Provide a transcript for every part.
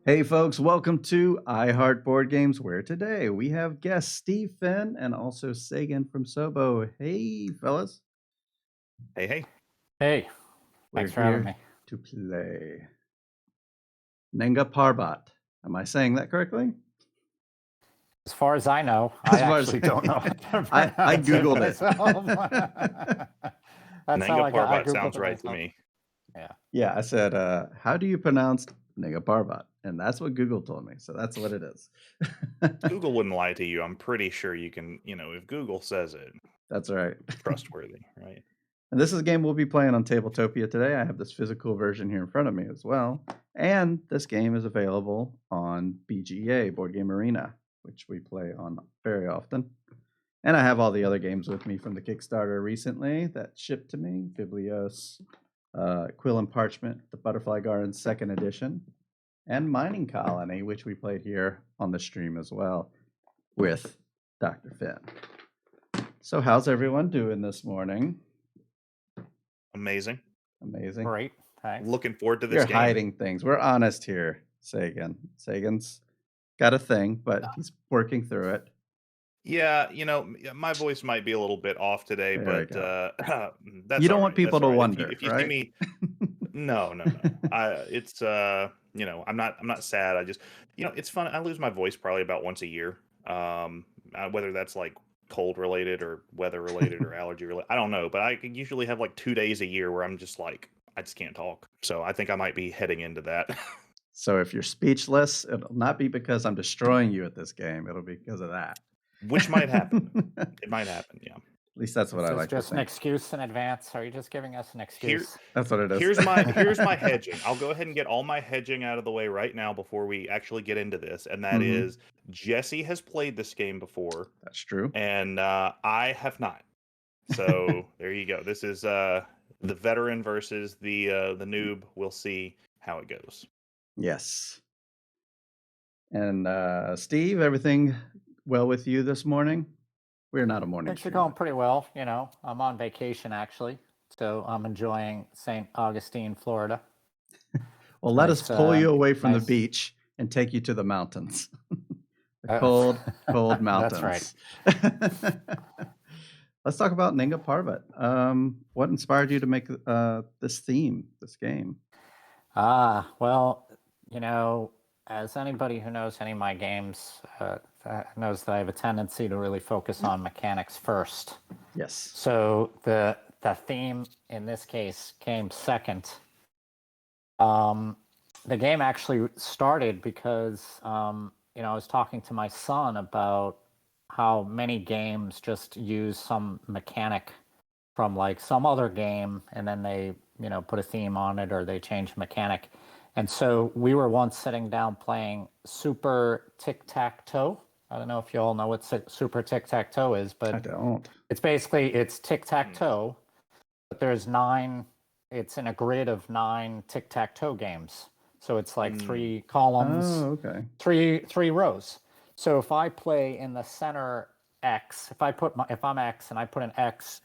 Hey folks, welcome to I Heart Board Games, where today we have guest Steve Finn and also Sagan from SOBO. Hey fellas. Hey, hey. Hey, We're thanks for having here me. to play Nanga Parbat. Am I saying that correctly? As far as I know, As I far as actually don't know. I Googled it. That's Nanga how I Parbat Googled sounds it right to myself. me. Yeah. Yeah, I said, how do you pronounce Nanga Parbat? And that's what Google told me. So that's what it is. Google wouldn't lie to you. I'm pretty sure you can, if Google says it, That's right. trustworthy, right? And this is a game we'll be playing on Tabletopia today. I have this physical version here in front of me as well. And this game is available on BGA, Board Game Arena, which we play on very often. And I have all the other games with me from the Kickstarter recently that shipped to me. Biblios, Quill and Parchment, the Butterfly Garden 2nd edition, and Mining Colony, which we played here on the stream as well with Dr. Finn. So how's everyone doing this morning? Amazing. Amazing. Great. Thanks. Looking forward to this You're game. hiding things. We're honest here, Sagan. Sagan's got a thing, but he's working through it. Yeah, my voice might be a little bit off today, There but that's you don't all want right. people That's all to right. wonder, If you right? see me, no. It's I'm not sad. I just, it's fun. I lose my voice probably about once a year. Whether that's like cold related or weather related or allergy related, I don't know. But I can usually have like 2 days a year where I'm just like, I just can't talk. So I think I might be heading into that. So if you're speechless, it'll not be because I'm destroying you at this game. It'll be because of that. Which might happen. It might happen, yeah. At least that's what I like to Just an think. excuse in advance? Are you just giving us an excuse? That's what it is. Here's my hedging. I'll go ahead and get all my hedging out of the way right now before we actually get into this, and that is Jesse has played this game before. That's true. And I have not. So there you go. This is the veteran versus the noob. We'll see how it goes. Yes. And Steve, everything well with you this morning? We're not a morning Things are stream. going pretty well. I'm on vacation actually, so I'm enjoying St. Augustine, Florida. Well, let us pull you away from the beach and take you to the mountains. The cold, cold mountains. That's right. Let's talk about Nanga Parbat. What inspired you to make this game? Well, as anybody who knows any of my games knows that I have a tendency to really focus on mechanics first. Yes. So the theme in this case came second. The game actually started because I was talking to my son about how many games just use some mechanic from like some other game, and then they put a theme on it or they change mechanic. And so we were once sitting down playing Super Tic-Tac-Toe. I don't know if you all know what Super Tic-Tac-Toe is, but I don't. It's tic-tac-toe, but there's 9. It's in a grid of 9 tic-tac-toe games. So it's like 3 columns, okay. 3 rows. So if I play in the center X, if I'm X and I put an X,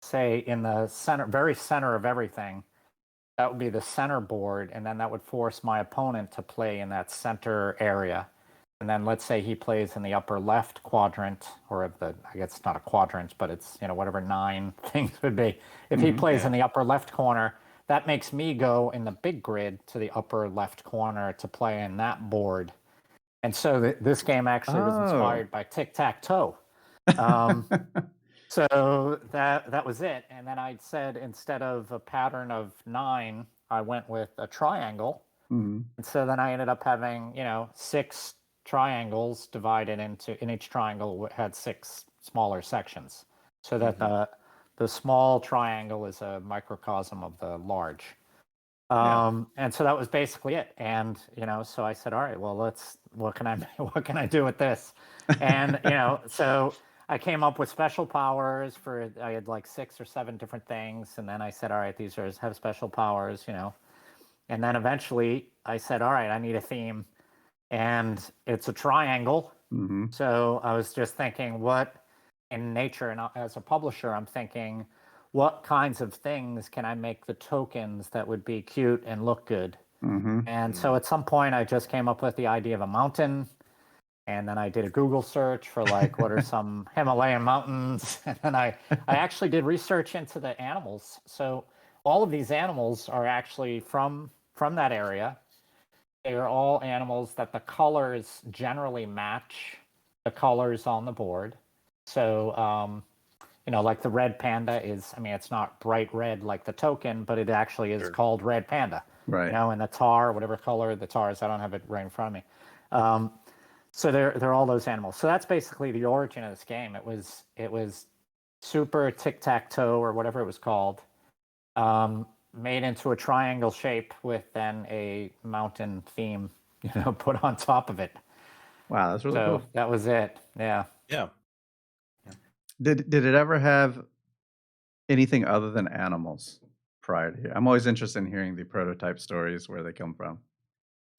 say in the center, very center of everything, that would be the center board, and then that would force my opponent to play in that center area. And then let's say he plays in the upper left quadrant, or I guess it's not a quadrant, but it's whatever 9 things would be. If he plays in the upper left corner, that makes me go in the big grid to the upper left corner to play in that board. And so this game actually was inspired by tic-tac-toe. So that was it. And then I said, instead of a pattern of 9, I went with a triangle. And so then I ended up having 6 triangles divided into, in each triangle had 6 smaller sections, so that the small triangle is a microcosm of the large. And so that was basically it. And so I said, all right, well, what can I do with this? And so I came up with special powers I had like 6 or 7 different things, and then I said, all right, these have special powers, and then eventually I said, all right, I need a theme, and it's a triangle. So I was just thinking, what in nature, and as a publisher, I'm thinking, what kinds of things can I make the tokens that would be cute and look good? And so at some point, I just came up with the idea of a mountain. And then I did a Google search for like, what are some Himalayan mountains? And then I actually did research into the animals. So all of these animals are actually from that area. They are all animals that the colors generally match the colors on the board. So, like the red panda is, I mean, it's not bright red like the token, but it actually is called red panda. Right. And the tar, whatever color the tar is, I don't have it right in front of me. So they're all those animals. So that's basically the origin of this game. It was super tic-tac-toe or whatever it was called, made into a triangle shape with then a mountain theme, put on top of it. Wow, that's really cool. That was it. Yeah. Yeah. Did it ever have anything other than animals prior to here? I'm always interested in hearing the prototype stories, where they come from.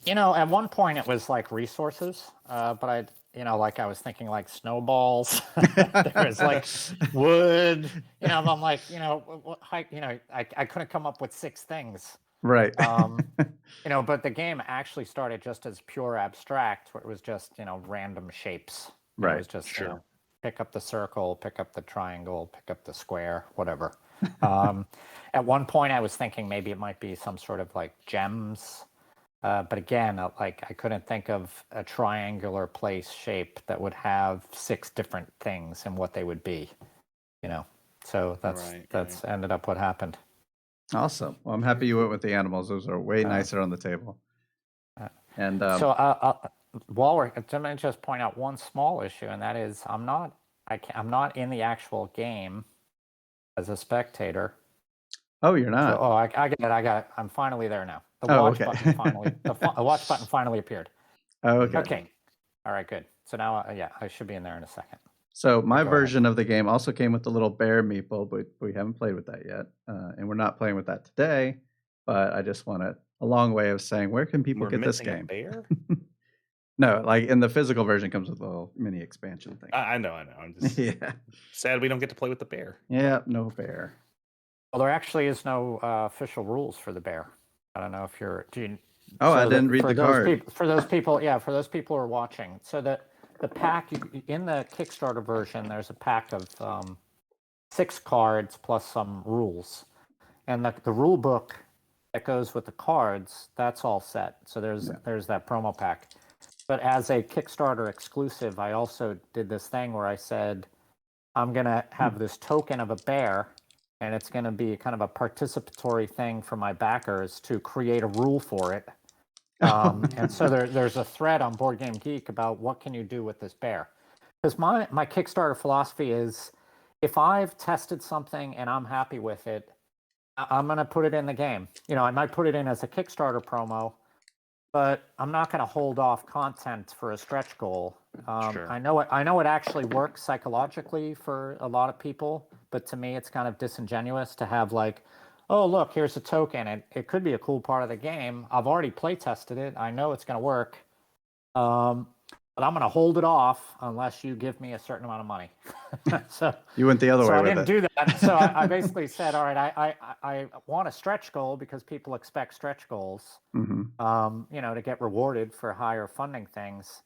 At one point it was like resources, but I was thinking like snowballs. There was like wood. I'm like, I couldn't come up with 6 things. Right. But the game actually started just as pure abstract, where it was just random shapes. Right. It was just pick up the circle, pick up the triangle, pick up the square, whatever. At one point I was thinking maybe it might be some sort of like gems. But again, I couldn't think of a triangular place shape that would have 6 different things and what they would be, So that's ended up what happened. Awesome. Well, I'm happy you went with the animals. Those are way nicer on the table. And let me just point out one small issue, and that is I'm not in the actual game as a spectator. Oh, you're not. So, I get it. I'm finally there now. The watch button finally appeared. Oh, okay. Okay. All right, good. So now, I should be in there in a second. So my version of the game also came with the little bear meeple, but we haven't played with that yet. And we're not playing with that today, but I just want a long way of saying, where can people get this game? A bear? No, like in the physical version comes with a little mini expansion thing. I know. I'm just sad we don't get to play with the bear. Yeah, no bear. Well, there actually is no official rules for the bear. I don't know if you're. I didn't read the card. For those people who are watching, so the pack in the Kickstarter version, there's a pack of 6 cards plus some rules, and the rule book that goes with the cards, that's all set. So there's that promo pack. But as a Kickstarter exclusive, I also did this thing where I said, I'm gonna have this token of a bear. And it's going to be kind of a participatory thing for my backers to create a rule for it. And so there's a thread on Board Game Geek about what can you do with this bear. Because my Kickstarter philosophy is, if I've tested something and I'm happy with it, I'm going to put it in the game. I might put it in as a Kickstarter promo, but I'm not going to hold off content for a stretch goal. I know it actually works psychologically for a lot of people, but to me, it's kind of disingenuous to have like, oh, look, here's a token. It could be a cool part of the game. I've already play tested it. I know it's going to work. But I'm going to hold it off unless you give me a certain amount of money. So you went the other way with it. So I didn't do that. So I basically said, all right, I want a stretch goal because people expect stretch goals, to get rewarded for higher funding things.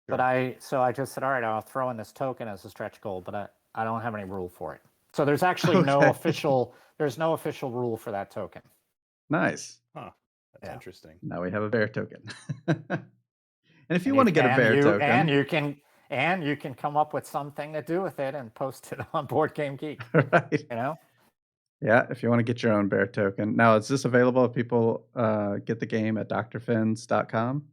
Sure. But I just said, all right, I'll throw in this token as a stretch goal, but I don't have any rule for it. So there's actually no official rule for that token. Nice. Huh. That's interesting. Now we have a bear token. And if you want to get a bear token, and you can come up with something to do with it and post it on Board Game Geek. Right. Yeah, if you want to get your own bear token. Now, is this available if people get the game at drfinns.com?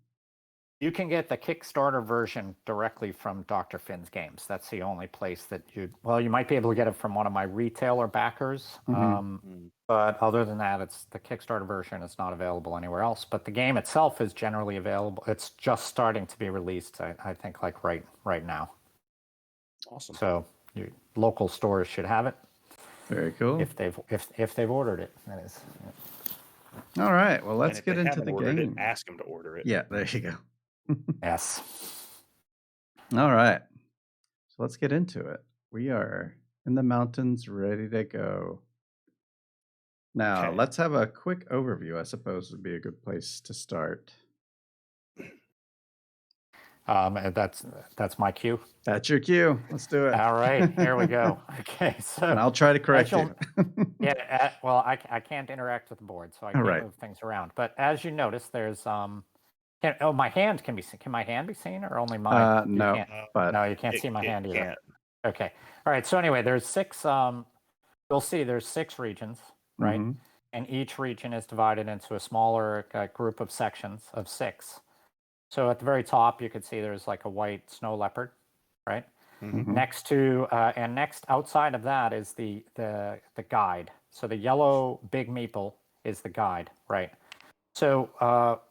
You can get the Kickstarter version directly from Dr. Finn's games. That's the only place that you might be able to get it from one of my retailer backers. But other than that, it's the Kickstarter version. It's not available anywhere else. But the game itself is generally available. It's just starting to be released, I think, like right now. Awesome. So your local stores should have it. Very cool. If they've ordered it, that is. Yeah. All right. Well, let's get into the game. Ask them to order it. Yeah, there you go. Yes. All right. So let's get into it. We are in the mountains, ready to go. Now, Okay. let's have a quick overview, I suppose would be a good place to start. That's my cue. That's your cue. Let's do it. All right, here we go. Okay, so And I'll try to correct you. Yeah, well, I can't interact with the board, so I can't move things around. But as you notice, there's my hand can be seen. Can my hand be seen, or only mine? No, but no, you can't see my hand either. Can't. Okay, all right. So anyway, there's 6. You'll see there's 6 regions, right? Mm-hmm. And each region is divided into a smaller group of sections of 6. So at the very top, you could see there's like a white snow leopard, right? Mm-hmm. Next outside of that is the guide. So the yellow big meeple is the guide, right? So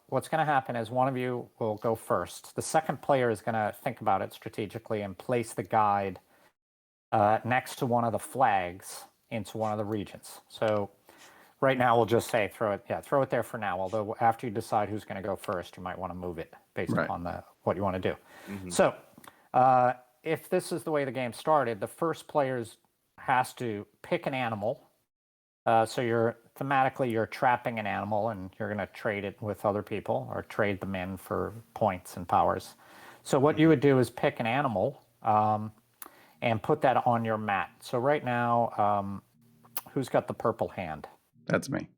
what's going to happen is one of you will go first. The second player is going to think about it strategically and place the guide next to one of the flags into one of the regions. So right now we'll just say throw it there for now. Although after you decide who's going to go first, you might want to move it based upon what you want to do. Mm-hmm. So if this is the way the game started, the first player has to pick an animal. So you're trapping an animal, and you're going to trade it with other people or trade them in for points and powers. So what you would do is pick an animal and put that on your mat. So right now, who's got the purple hand? That's me.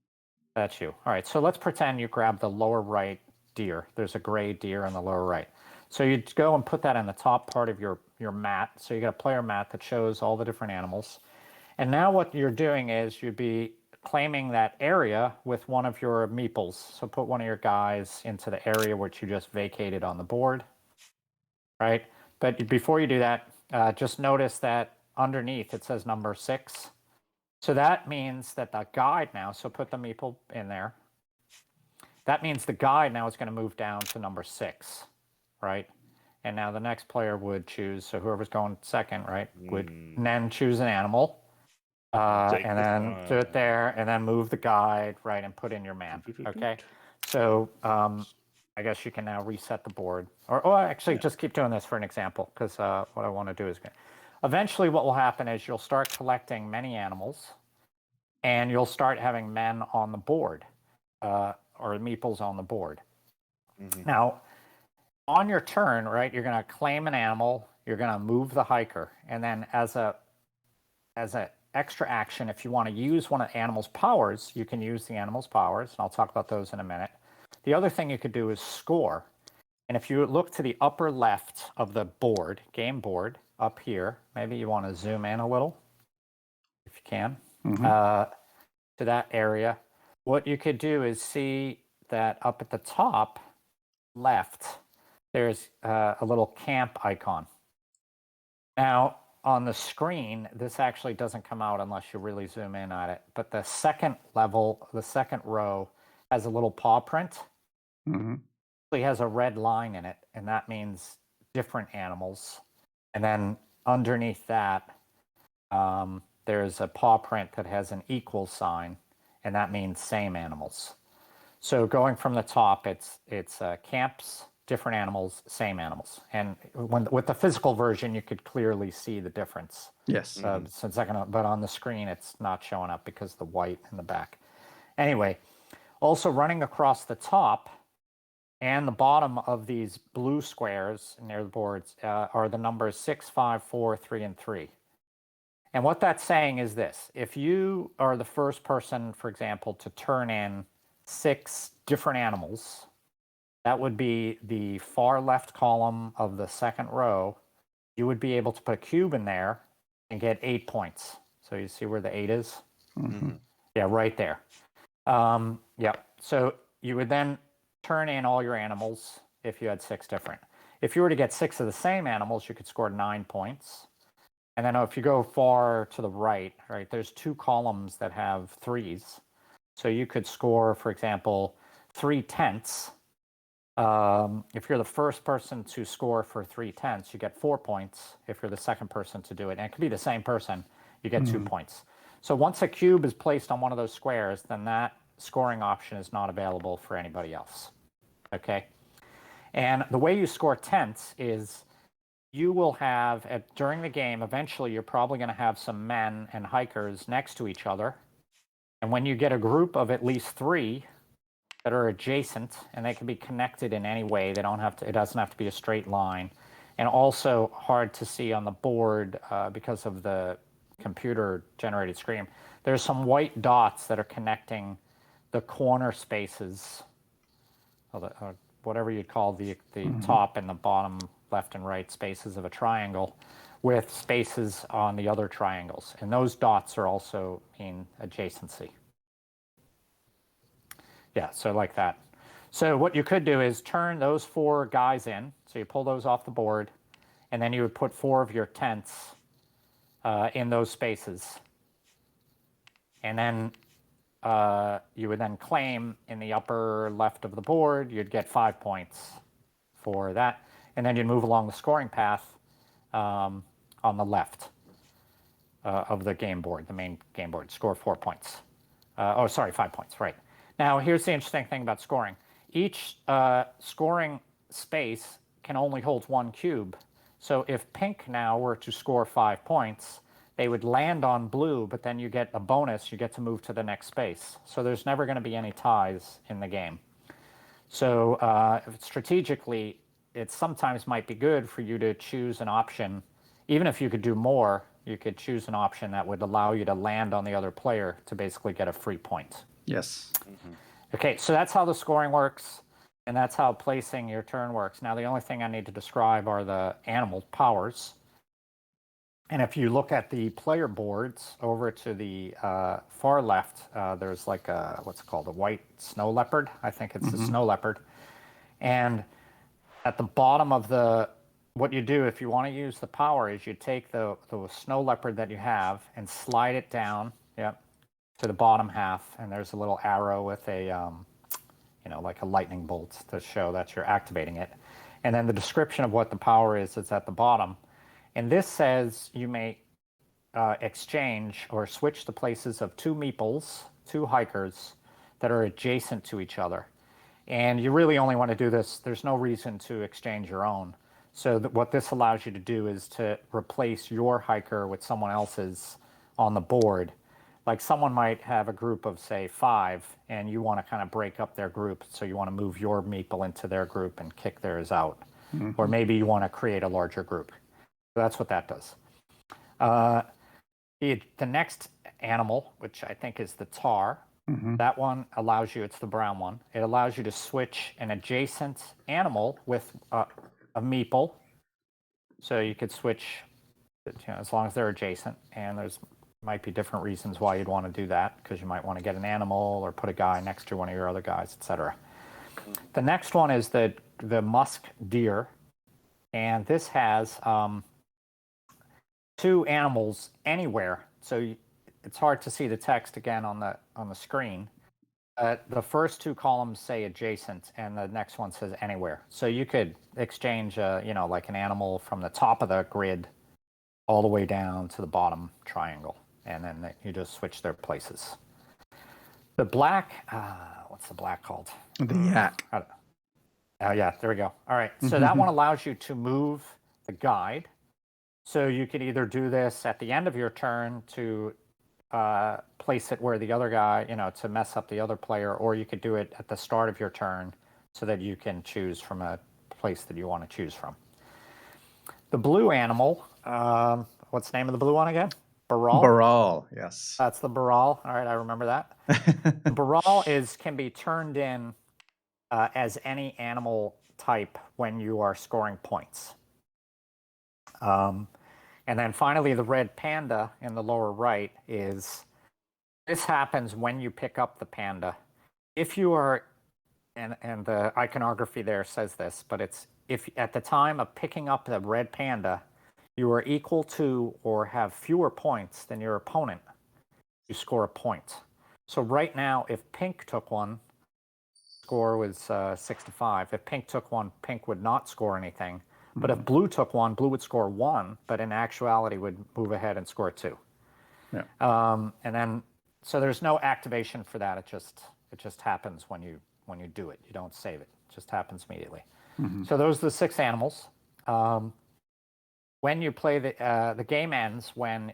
That's you. All right. So let's pretend you grab the lower right deer. There's a gray deer on the lower right. So you go and put that in the top part of your mat. So you got a player mat that shows all the different animals. And now what you're doing is you'd be claiming that area with one of your meeples. So put one of your guys into the area which you just vacated on the board, right? But before you do that, just notice that underneath it says number 6. So that means that the guide now, so put the meeple in there. That means the guide now is going to move down to number 6, right? And now the next player would choose, so whoever's going second, right, would then choose an animal. And then do it there, and then move the guide, right, and put in your man, okay? So I guess you can now reset the board. Or actually, just keep doing this for an example, because what I want to do is... Eventually, what will happen is you'll start collecting many animals, and you'll start having men on the board, or meeples on the board. Mm-hmm. Now, on your turn, right, you're going to claim an animal, you're going to move the hiker, and then as a extra action, if you want to use one of the animal's powers, you can use the animal's powers, and I'll talk about those in a minute. The other thing you could do is score. And if you look to the upper left of the board, game board, up here, maybe you want to zoom in a little, if you can, to that area. What you could do is see that up at the top left, there's a little camp icon. Now, on the screen, this actually doesn't come out unless you really zoom in at it. But the second level, the second row, has a little paw print. Mm-hmm. It has a red line in it, and that means different animals. And then underneath that, there's a paw print that has an equal sign, and that means same animals. So going from the top, it's camps, different animals, same animals. And with the physical version, you could clearly see the difference. Yes. But on the screen, it's not showing up because of the white in the back. Anyway, also running across the top and the bottom of these blue squares near the boards are the numbers 6, 5, 4, 3, and 3. And what that's saying is this. If you are the first person, for example, to turn in 6 different animals, that would be the far left column of the second row. You would be able to put a cube in there and get 8 points. So you see where the 8 is? Mm-hmm. Yeah, right there. Yeah. So you would then turn in all your animals if you had 6 different. If you were to get 6 of the same animals, you could score 9 points. And then if you go far to the right, there's 2 columns that have 3s. So you could score, for example, 3/10. If you're the first person to score for 3/10, you get 4 points. If you're the second person to do it, and it could be the same person, you get 2 points. So once a cube is placed on one of those squares, then that scoring option is not available for anybody else. Okay? And the way you score tenths is you will have, during the game, eventually you're probably going to have some men and hikers next to each other. And when you get a group of at least 3 that are adjacent, and they can be connected in any way, they don't have to. It doesn't have to be a straight line, and also hard to see on the board because of the computer-generated screen. There's some white dots that are connecting the corner spaces, or whatever you'd call the top and the bottom left and right spaces of a triangle, with spaces on the other triangles. And those dots are also mean adjacency. Yeah, so like that. So what you could do is turn those 4 guys in. So you pull those off the board, and then you would put 4 of your tents in those spaces. And then you would then claim in the upper left of the board, you'd get 5 points for that. And then you'd move along the scoring path on the left of the game board, the main game board. Score 4 points. 5 points, right. Now, here's the interesting thing about scoring. Each scoring space can only hold 1 cube. So if pink now were to score 5 points, they would land on blue, but then you get a bonus. You get to move to the next space. So there's never going to be any ties in the game. So strategically, it sometimes might be good for you to choose an option. Even if you could do more, you could choose an option that would allow you to land on the other player to basically get a free point. Yes. Okay, so that's how the scoring works, and that's how placing your turn works. Now, the only thing I need to describe are the animal powers. And if you look at the player boards over to the far left, there's like what's it called, a white snow leopard. I think it's a snow leopard. And at the bottom of what you do if you want to use the power is you take the snow leopard that you have and slide it down, to the bottom half, and there's a little arrow with a, like a lightning bolt to show that you're activating it. And then the description of what the power is at the bottom. And this says you may exchange or switch the places of 2 meeples, 2 hikers, that are adjacent to each other. And you really only want to do this. There's no reason to exchange your own. So what this allows you to do is to replace your hiker with someone else's on the board. Like someone might have a group of, say, 5, and you want to kind of break up their group. So you want to move your meeple into their group and kick theirs out. Or maybe you want to create a larger group. So that's what that does. The next animal, which I think is the tar, that one allows you, it's the brown one, it allows you to switch an adjacent animal with a meeple. So you could switch, as long as they're adjacent, and there's might be different reasons why you'd want to do that, because you might want to get an animal or put a guy next to one of your other guys, etc. The next one is the musk deer, and this has 2 animals anywhere. So it's hard to see the text again on the screen. The first 2 columns say adjacent, and the next one says anywhere. So you could exchange, like an animal from the top of the grid all the way down to the bottom triangle, and then you just switch their places. The black, what's the black called? The yak. Oh, yeah, there we go. All right, so that one allows you to move the guide. So you could either do this at the end of your turn to place it where the other guy, to mess up the other player, or you could do it at the start of your turn so that you can choose from a place that you want to choose from. The blue animal, what's the name of the blue one again? Baral? Baral, yes. That's the Baral. All right, I remember that. Baral can be turned in as any animal type when you are scoring points. And then finally, the red panda in the lower right this happens when you pick up the panda. If you are, and the iconography there says this, but it's if at the time of picking up the red panda, you are equal to or have fewer points than your opponent, you score a point. So right now, if pink took one, score was 6-5. If pink took one, pink would not score anything. But if blue took one, blue would score 1, but in actuality would move ahead and score 2. Yeah. And then, so there's no activation for that. It just happens when you do it. You don't save it. It just happens immediately. So those are the 6 animals. When you play the game ends when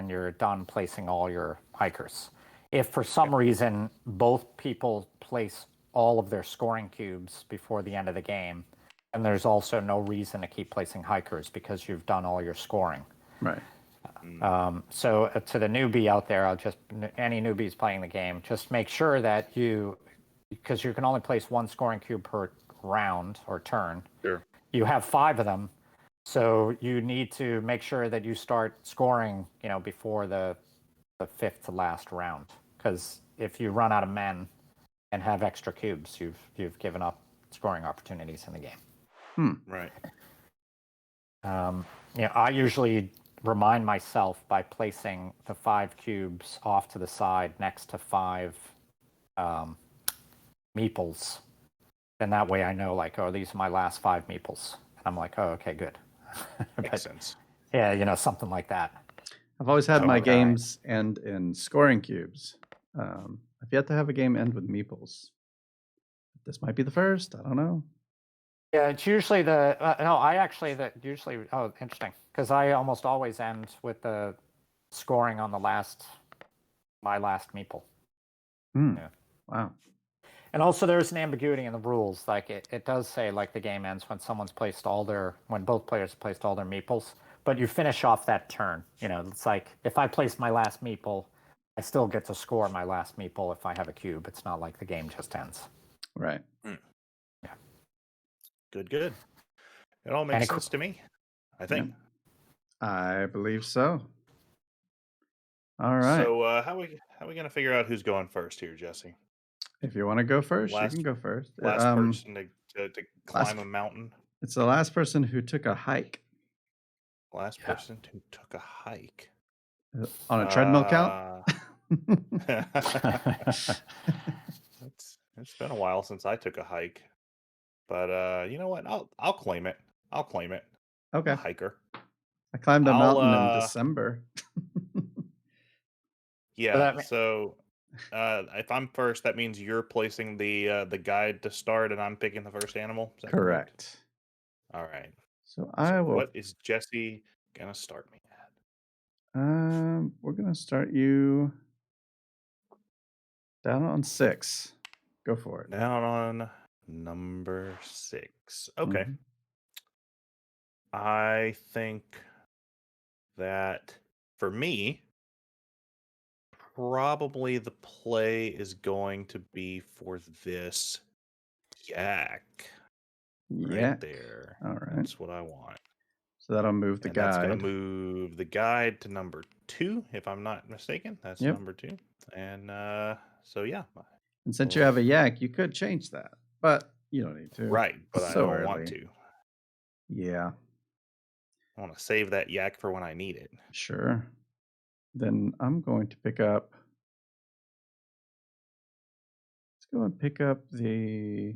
you're done placing all your hikers. if for some reason both people place all of their scoring cubes before the end of the game, and there's also no reason to keep placing hikers because you've done all your scoring. Right. So to the newbie out there, any newbies playing the game, just make sure that because you can only place one scoring cube per round or turn. Sure. You have 5 of them, so you need to make sure that you start scoring, before the 5th to last round. Because if you run out of men and have extra cubes, you've given up scoring opportunities in the game. Right. I usually remind myself by placing the 5 cubes off to the side next to 5 meeples. And that way I know, like, oh, these are my last 5 meeples. And I'm like, oh, okay, good. Makes sense. Yeah, something like that. I've always had my games end in scoring cubes. I've yet to have a game end with meeples. This might be the first. I don't know. Yeah, it's usually interesting. Because I almost always end with the scoring on my last meeple. Yeah. Wow. And also there's an ambiguity in the rules. Like it does say like the game ends when when both players have placed all their meeples, but you finish off that turn. It's like if I place my last meeple, I still get to score my last meeple if I have a cube. It's not like the game just ends. Right. Yeah. Good. It all makes sense to me, I think. Yeah. I believe so. All right. So how we going to figure out who's going first here, Jesse? If you want to go first, you can go first. Last person to climb a mountain. It's the last person who took a hike. Last person who took a hike. On a treadmill count? It's been a while since I took a hike. But you know what? I'll claim it. Okay. A hiker. I climbed a mountain in December. Yeah, so if I'm first, that means you're placing the guide to start, and I'm picking the first animal. Is that correct? All right. So what is Jesse gonna start me at? We're gonna start you down on 6. Go for it. Down on number 6. Okay. Mm-hmm. I think that for me, probably the play is going to be for this yak. Right there. All right. That's what I want. So that'll move the guide. That's going to move the guide to number 2, if I'm not mistaken. That's number 2. And so, yeah. And since you have a yak, you could change that. But you don't need to. Right, but I don't want to. Yeah. I want to save that yak for when I need it. Sure. Then I'm going to pick up. Let's go and pick up the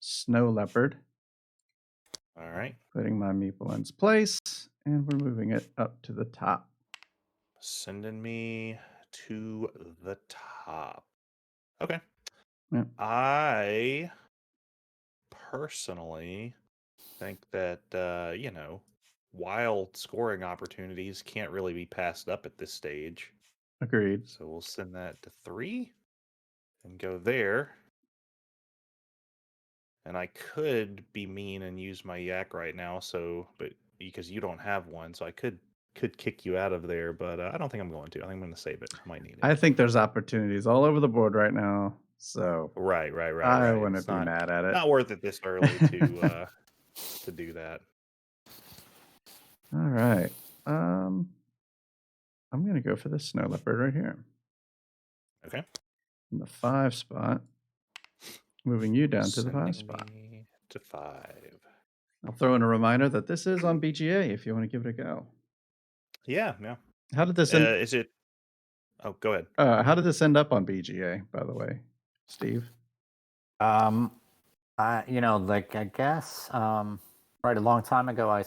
snow leopard. All right. Putting my meeple in its place, and we're moving it up to the top. Sending me to the top. Okay. Yeah. I personally think that, wild scoring opportunities can't really be passed up at this stage. Agreed. So we'll send that to 3 and go there. And I could be mean and use my yak right now, but because you don't have one, so I could kick you out of there, but I don't think I'm going to. I think I'm going to save it. I might need it. I think there's opportunities all over the board right now, so right. I wouldn't be mad at it. Not worth it this early to do that. All right. I'm going to go for the snow leopard right here. Okay. In the 5 spot. Moving you down to the 5 spot. To 5. I'll throw in a reminder that this is on BGA if you want to give it a go. Yeah. How did this end? Is it? Oh, go ahead. How did this end up on BGA, by the way, Steve? I guess right a long time ago, I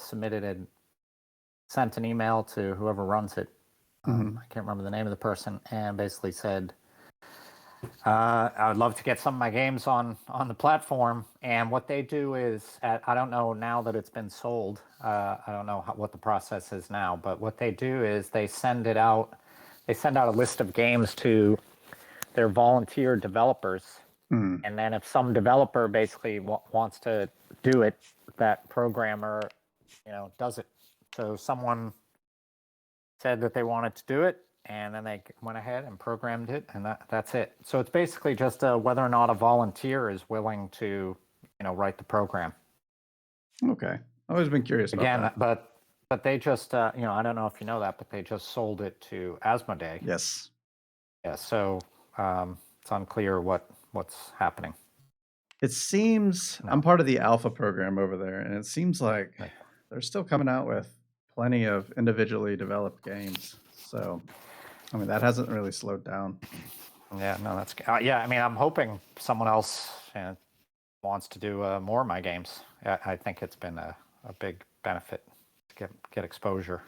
sent an email to whoever runs it. I can't remember the name of the person, and basically said, I would love to get some of my games on the platform. And what they do is, I don't know now that it's been sold. I don't know what the process is now, but what they do is they send it out they send out a list of games to their volunteer developers. And then if some developer basically wants to do it, that programmer, does it. So someone said that they wanted to do it, and then they went ahead and programmed it, and that's it. So it's basically just whether or not a volunteer is willing to, write the program. Okay. I've always been curious about that. But they just, I don't know if you know that, but they just sold it to Asmodee. Yes. Yeah, so it's unclear what's happening. It seems I'm part of the alpha program over there, and it seems like they're still coming out with plenty of individually developed games. So, I mean, that hasn't really slowed down. Yeah, no, that's yeah. I mean, I'm hoping someone else wants to do more of my games. I think it's been a big benefit to get exposure.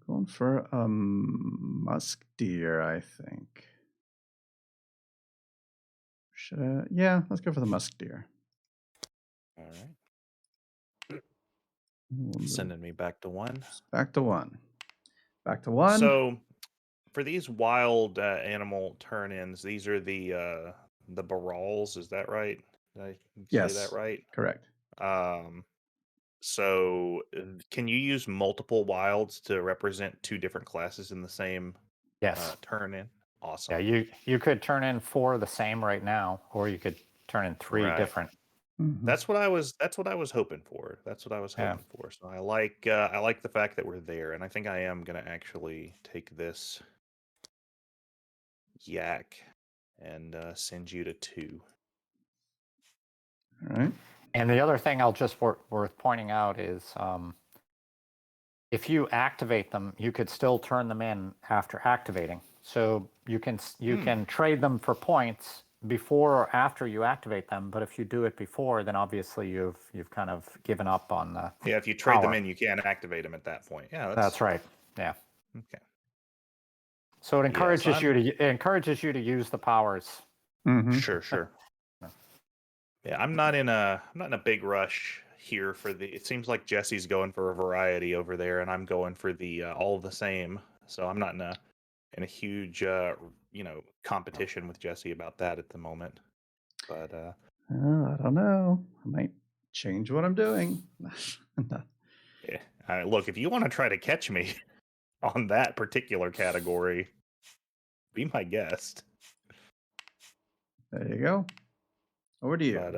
Going for a musk deer, I think. Should I? Yeah, let's go for the musk deer. All right. Sending me back to 1. Back to 1. Back to 1. So, for these wild animal turn-ins, these are the barals. Is that right? Did I say that right? Correct. So, can you use multiple wilds to represent 2 different classes in the same turn-in? Awesome. Yeah, you could turn in 4 of the same right now, or you could turn in 3 different. That's what I was hoping for. So I like the fact that we're there, and I think I am gonna actually take this yak and send you to 2. All right. And the other thing I'll just worth pointing out is if you activate them, you could still turn them in after activating. So you can trade them for points before or after you activate them. But if you do it before, then obviously you've kind of given up on the if you trade them in, you can't activate them at that point. Yeah, that's right. Yeah. Okay. So it encourages you to use the powers. Sure. Yeah, I'm not in a big rush here for the. It seems like Jesse's going for a variety over there, and I'm going for the all the same. So I'm not in a huge competition with Jesse about that at the moment. But I don't know. I might change what I'm doing. yeah, look, if you want to try to catch me on that particular category, be my guest. There you go. Over to you. But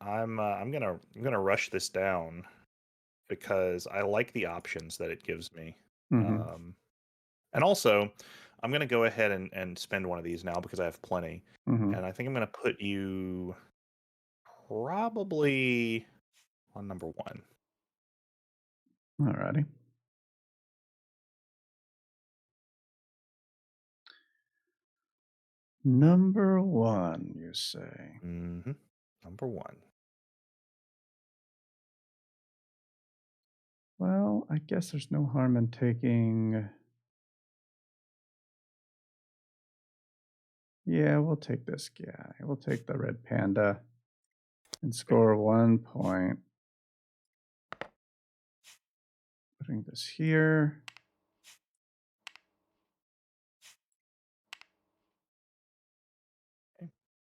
I'm gonna rush this down because I like the options that it gives me. And also, I'm gonna go ahead and spend one of these now because I have plenty. And I think I'm gonna put you probably on number 1. Alrighty. Number 1, you say? Number 1. Well, I guess there's no harm in taking. Yeah, we'll take this guy. We'll take the red panda and score 1 point. Putting this here.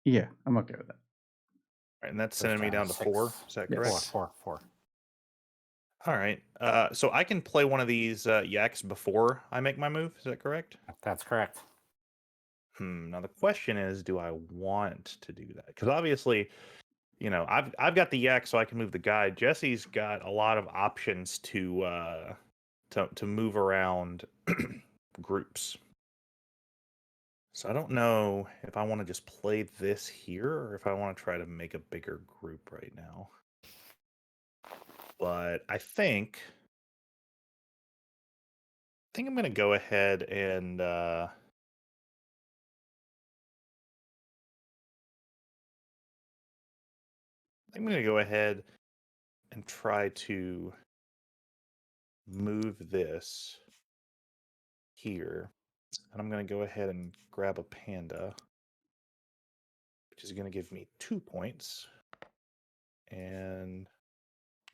Yeah, I'm okay with that. All right, and that's sending me down to 4. Is that correct? Yes. 4. All right. So I can play one of these yaks before I make my move. Is that correct? That's correct. Now the question is, do I want to do that? Because obviously, I've got the yak, so I can move the guy. Jesse's got a lot of options to move around groups. So I don't know if I want to just play this here or if I want to try to make a bigger group right now. But I think I'm going to go ahead and I'm going to go ahead and try to move this here. And I'm going to go ahead and grab a panda, which is going to give me 2 points. And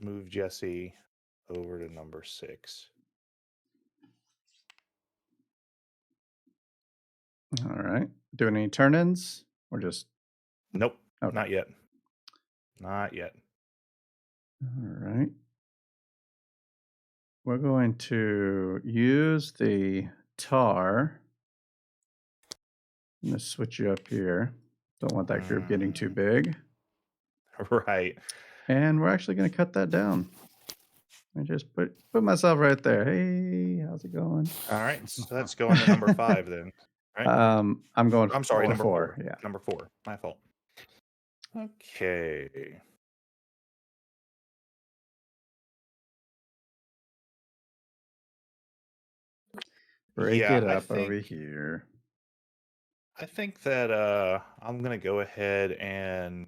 move Jesse over to number 6. All right. Doing any turn-ins or just? Nope. Okay. Not yet. Not yet. All right. We're going to use the tar. I'm going to switch you up here. Don't want that group getting too big. Right. And we're actually going to cut that down. I just put myself right there. Hey, how's it going? All right. So that's going to number 5 then. Right? I'm going. I'm sorry, number 4. Yeah. Number 4. My fault. Okay. Break it up over here. I think that I'm gonna go ahead and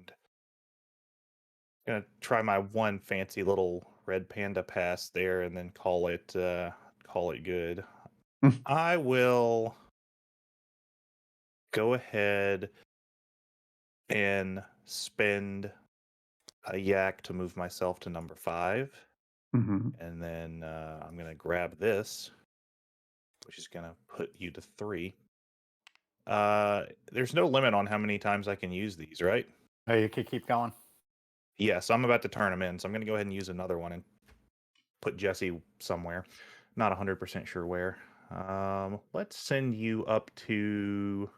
gonna try my one fancy little red panda pass there, and then call it good. I will go ahead and spend a yak to move myself to number 5, and then I'm gonna grab this, which is gonna put you to 3. There's no limit on how many times I can use these, right? Oh, you could keep going. Yes, I'm about to turn them in, so I'm going to go ahead and use another one and put Jesse somewhere. Not 100% sure where. Let's send you up to...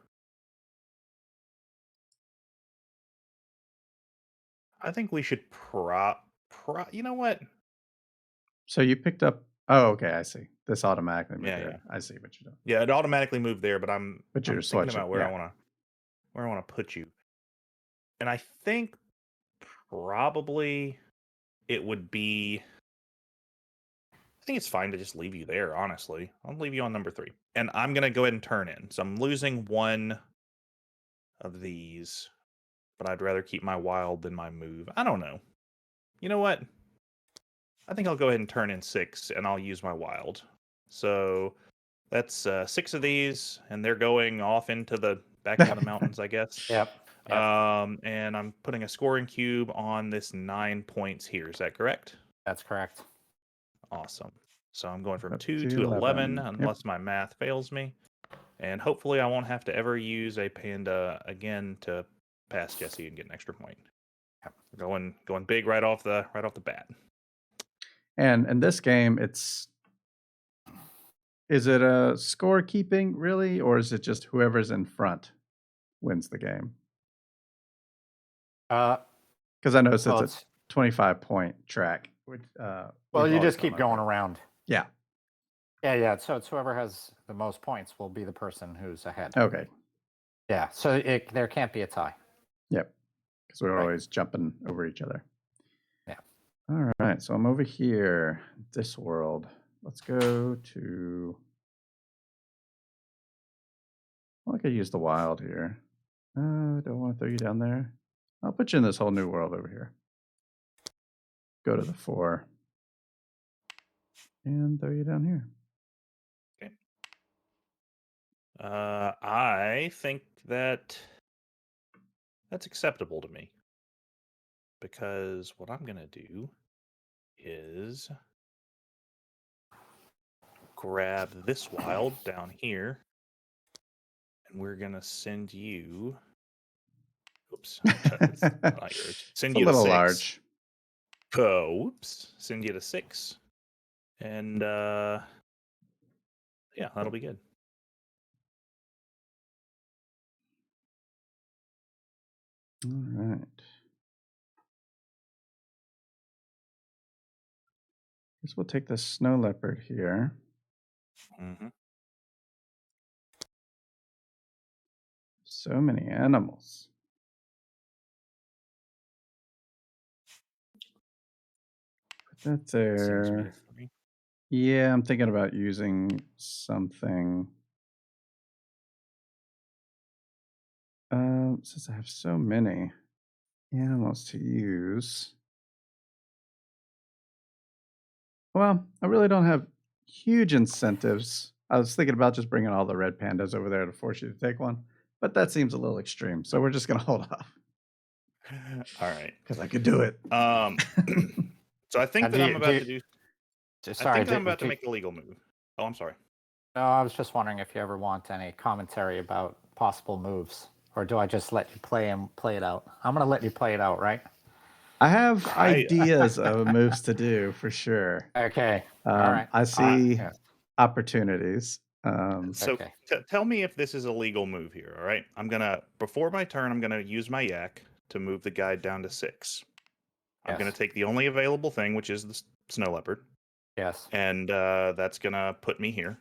I think we should you know what? So you picked up... Oh, okay, I see. This automatically moved there. Yeah. I see what you're doing. Yeah, it automatically moved there, but I'm thinking about where I want to put you. And I think probably it would be... I think it's fine to just leave you there, honestly. I'll leave you on number 3. And I'm going to go ahead and turn in. So I'm losing one of these, but I'd rather keep my wild than my move. I don't know. You know what? I think I'll go ahead and turn in 6, and I'll use my wild. So that's 6 of these, and they're going off into the back into the mountains, I guess. Yep. And I'm putting a scoring cube on this 9 points here. Is that correct? That's correct. Awesome. So I'm going from 2 to 11, unless my math fails me. And hopefully I won't have to ever use a panda again to pass Jesse and get an extra point. Yep. Going big right off the bat. And in this game, is it a score keeping really, or is it just whoever's in front wins the game? Because I noticed it's a 25-point track. Which, well, you just keep going around. Yeah. Yeah. So it's whoever has the most points will be the person who's ahead. Okay. Yeah. So there can't be a tie. Yep. Because we're always jumping over each other. Yeah. All right. So I'm over here, this world. Let's go to... Well, I could use the wild here. Don't want to throw you down there. I'll put you in this whole new world over here. Go to the 4. And throw you down here. Okay. I think that's acceptable to me. Because what I'm going to do is grab this wild down here. And we're going to send you... Oops. Send you a little to 6. Large. Oh, oops. Send you to 6. And, yeah, that'll be good. All right. Guess we'll take the snow leopard here. So many animals. Put that there. Yeah, I'm thinking about using something. Since I have so many animals to use. Well, I really don't have huge incentives. I was thinking about just bringing all the red pandas over there to force you to take one, but that seems a little extreme. So we're just going to hold off. All right. Because I could do it. So I think that I'm about to do... I Sorry, think I'm about to make a legal move. Oh, I'm sorry. No, I was just wondering if you ever want any commentary about possible moves, or do I just let you play it out? I'm gonna let you play it out, right? I have ideas of moves to do for sure. Okay. All right. I see Yeah. opportunities. So Okay. tell me if this is a legal move here. All right, before my turn, I'm gonna use my yak to move the guide down to 6. I'm gonna Yes. take the only available thing, which is the snow leopard, Yes. and that's gonna put me here.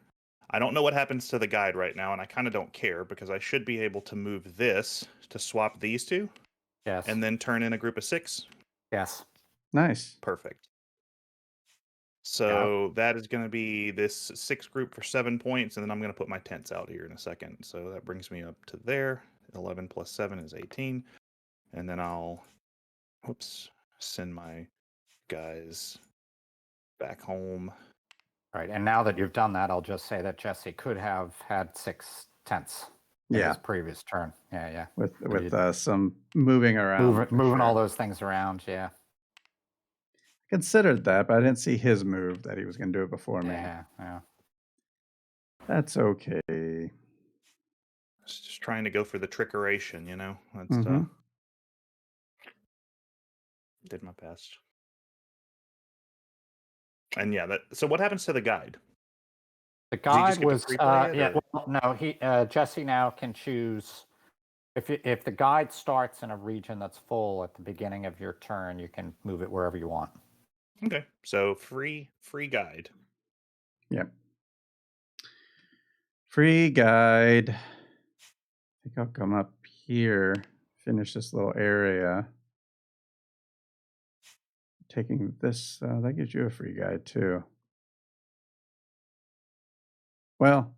I don't know what happens to the guide right now, and I kind of don't care because I should be able to move this to swap these two, Yes. and then turn in a group of 6. Yes. Nice. Perfect. So that is going to be this 6 group for 7 points, and then I'm going to put my tents out here in a second. So that brings me up to there. 11 plus 7 is 18. And then I'll, send my guys back home. Right. And now that you've done that, I'll just say that Jesse could have had 6 tents in his previous turn. Yeah. With some moving around. Moving all those things around, yeah. Considered that, but I didn't see his move that he was going to do it before me. Yeah. I That's okay. was just trying to go for the trickeration, you know. That's did my best. And yeah, so what happens to the guide? The guide was Jesse now can choose if the guide starts in a region that's full at the beginning of your turn, you can move it wherever you want. Okay, so free guide. Yep. Free guide. I think I'll come up here, finish this little area. Taking this, that gives you a free guide too. Well,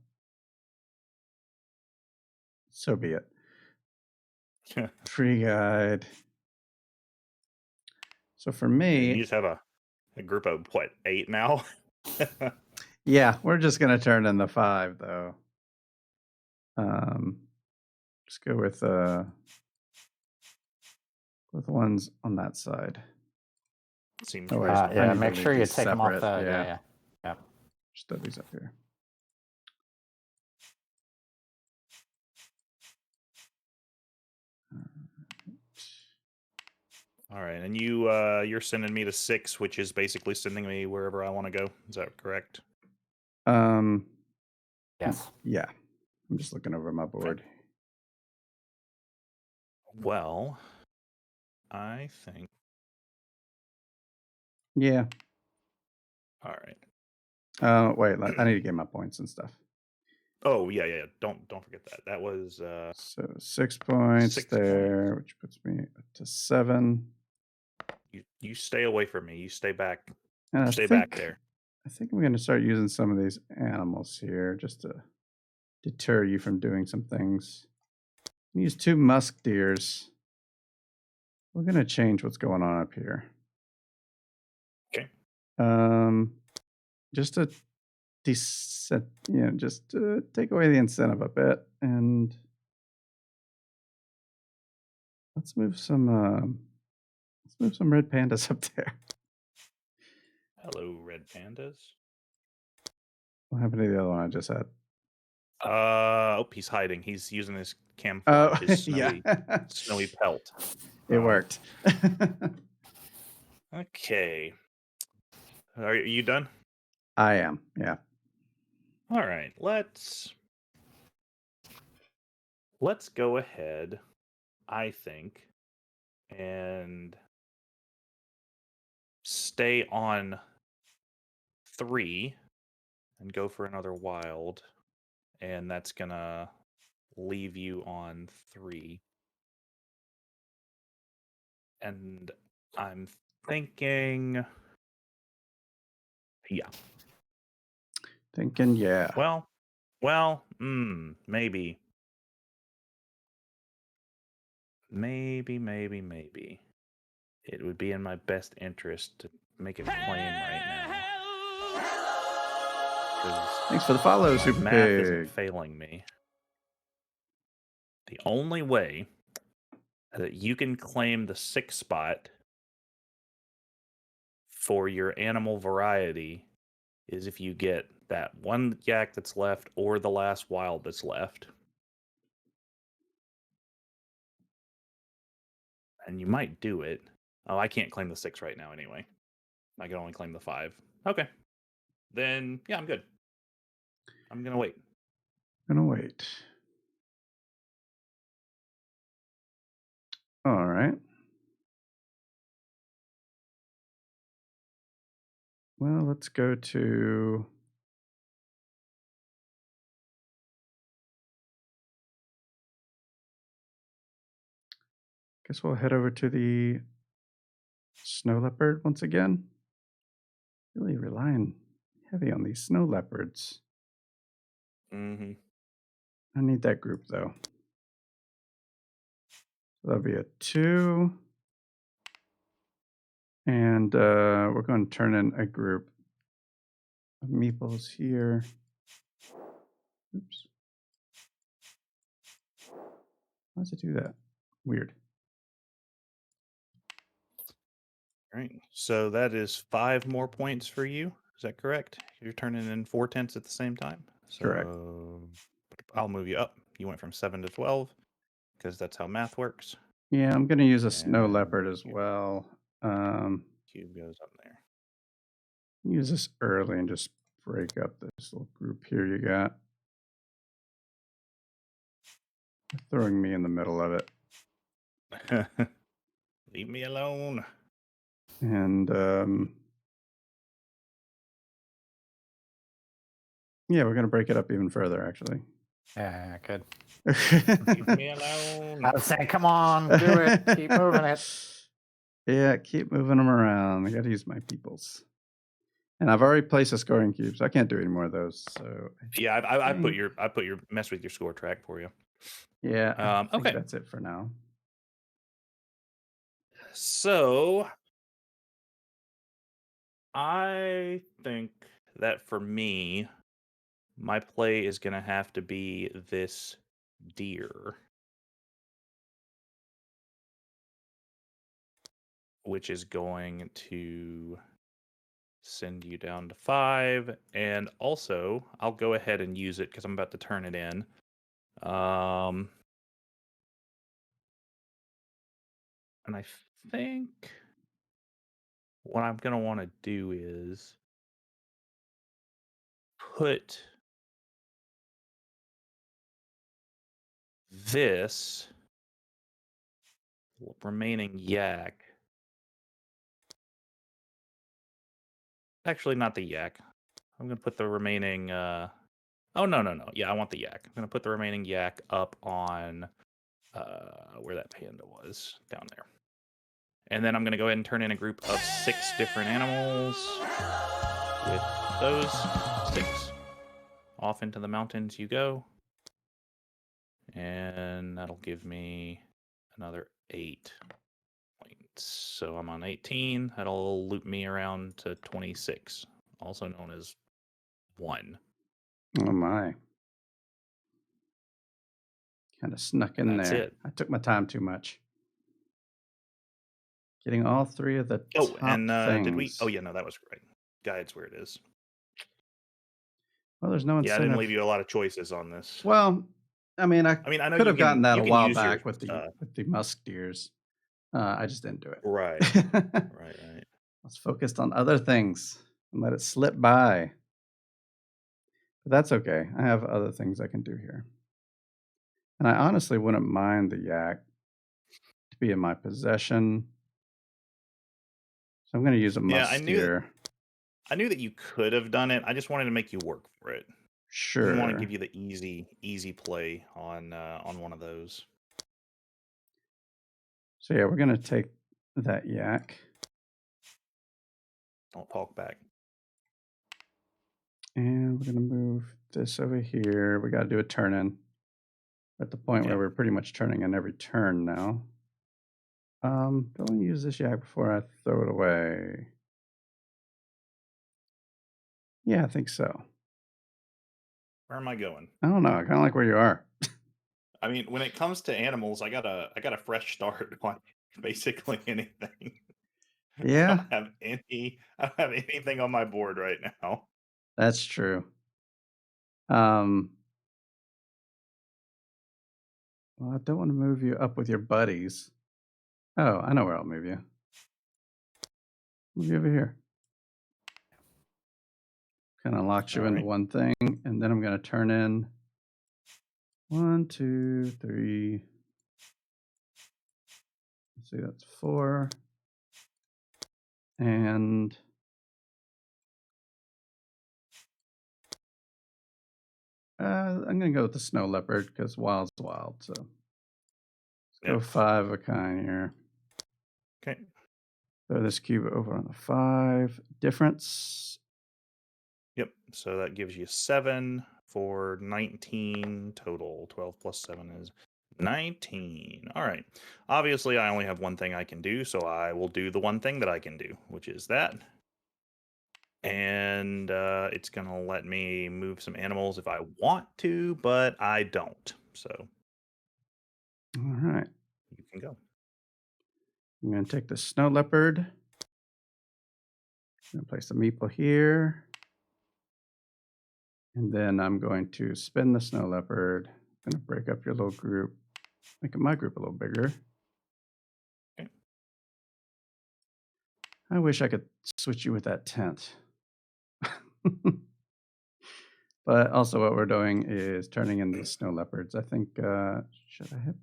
so be it. Free guide. So for me, you just have a group of what, 8 now? Yeah, we're just gonna turn in the 5 though. Just go with the ones on that side. Seems yeah, make sure you take them off the yeah. Just throw these up here. All right, and you're sending me to 6, which is basically sending me wherever I want to go. Is that correct? Yes. Yeah. I'm just looking over my board. Okay. Well, I think. Yeah. All right. Wait, I need to get my points and stuff. Oh yeah. Don't forget that. That was so 6 points 6 there, which puts me up to 7. You stay away from me. You stay back. And stay back there. I think I'm going to start using some of these animals here just to deter you from doing some things. Use 2 musk deers. We're going to change what's going on up here. Okay. Just to just to take away the incentive a bit, and let's move some red pandas up there. Hello, red pandas. What happened to the other one I just had? He's hiding. He's using his camouflage, his snowy, snowy pelt. It worked. Okay. Are you done? I am, yeah. All right, let's go ahead, I think, and stay on 3 and go for another wild, and that's gonna leave you on 3. And I'm thinking, yeah. Thinking, yeah. Well, maybe. Maybe. It would be in my best interest to make it plain right now. Thanks for the follow, Super Math Pig. isn't failing me. The only way that you can claim the 6 spot for your animal variety is if you get that one yak that's left or the last wild that's left. And you might do it. Oh, I can't claim the 6 right now anyway. I can only claim the 5. Okay. Then, yeah, I'm good. I'm going to wait. Gonna wait. All right. Well, let's go to... Guess we'll head over to the snow leopard once again. Really relying heavy on these snow leopards. Mm-hmm. I need that group though. So that'll be a 2. And we're going to turn in a group of meeples here. Oops. Why does it do that? Weird. All right. So that is 5 more points for you. Is that correct? You're turning in 4 tenths at the same time. So Correct. I'll move you up. You went from 7 to 12 because that's how math works. Yeah, I'm going to use a snow And leopard as well. Cube goes up there. Use this early and just break up this little group here you got. Throwing me in the middle of it. Leave me alone. And yeah, we're going to break it up even further, actually. Yeah, good. Leave me alone. I was saying, come on, do it. Keep moving it. Yeah, keep moving them around. I got to use my peoples. And I've already placed a scoring cube, so I can't do any more of those. So yeah, I put your mess with your score track for you. Yeah. I think okay. That's it for now. So I think that for me, my play is going to have to be this deer, which is going to send you down to 5. And also, I'll go ahead and use it because I'm about to turn it in. And I think what I'm going to want to do is put this remaining yak. Actually, not the yak. I'm going to put the remaining... Oh, no. Yeah, I want the yak. I'm going to put the remaining yak up on where that panda was, down there. And then I'm going to go ahead and turn in a group of 6 different animals with those 6. Off into the mountains you go. And that'll give me another 8 points. So I'm on 18. That'll loop me around to 26, also known as 1. Oh, my. Kind of snuck in That's there. it. I took my time too much. Getting all 3 of the top things. Did we? Oh, yeah, no, that was right. Guides where it is. Well, there's no incentive. Yeah, I didn't leave you a lot of choices on this. Well, I know could have gotten that a while back with the musk deers. I just didn't do it. Right. right. I was focused on other things and let it slip by. But that's okay. I have other things I can do here. And I honestly wouldn't mind the yak to be in my possession. So I'm going to use a musk deer. I knew that you could have done it. I just wanted to make you work for it. Sure. I didn't want to give you the easy play on one of those. So yeah, we're going to take that yak. Don't talk back. And we're going to move this over here. We got to do a turn in. We're at the point where we're pretty much turning in every turn now. Don't use this yak before I throw it away. Yeah, I think so. Where am I going? I don't know. I kind of like where you are. I mean, when it comes to animals, I got a fresh start on basically anything. Yeah. I don't have anything on my board right now. That's true. Well, I don't want to move you up with your buddies. Oh, I know where I'll move you. Move you over here. Kind of locks you into one thing, and then I'm going to turn in 1, 2, 3. Let's see, that's 4. And I'm going to go with the snow leopard because wild's wild. So let's go 5 of a kind here. Okay. Throw this cube over on the 5. Difference. Yep. So that gives you 7 for 19 total. 12 plus 7 is 19. All right. Obviously, I only have one thing I can do, so I will do the one thing that I can do, which is that. And it's going to let me move some animals if I want to, but I don't. So. All right. You can go. I'm going to take the snow leopard. I'm going to place the meeple here. And then I'm going to spin the snow leopard. I'm going to break up your little group, making my group a little bigger. Okay. I wish I could switch you with that tent. But also what we're doing is turning in these snow leopards. I think, should I have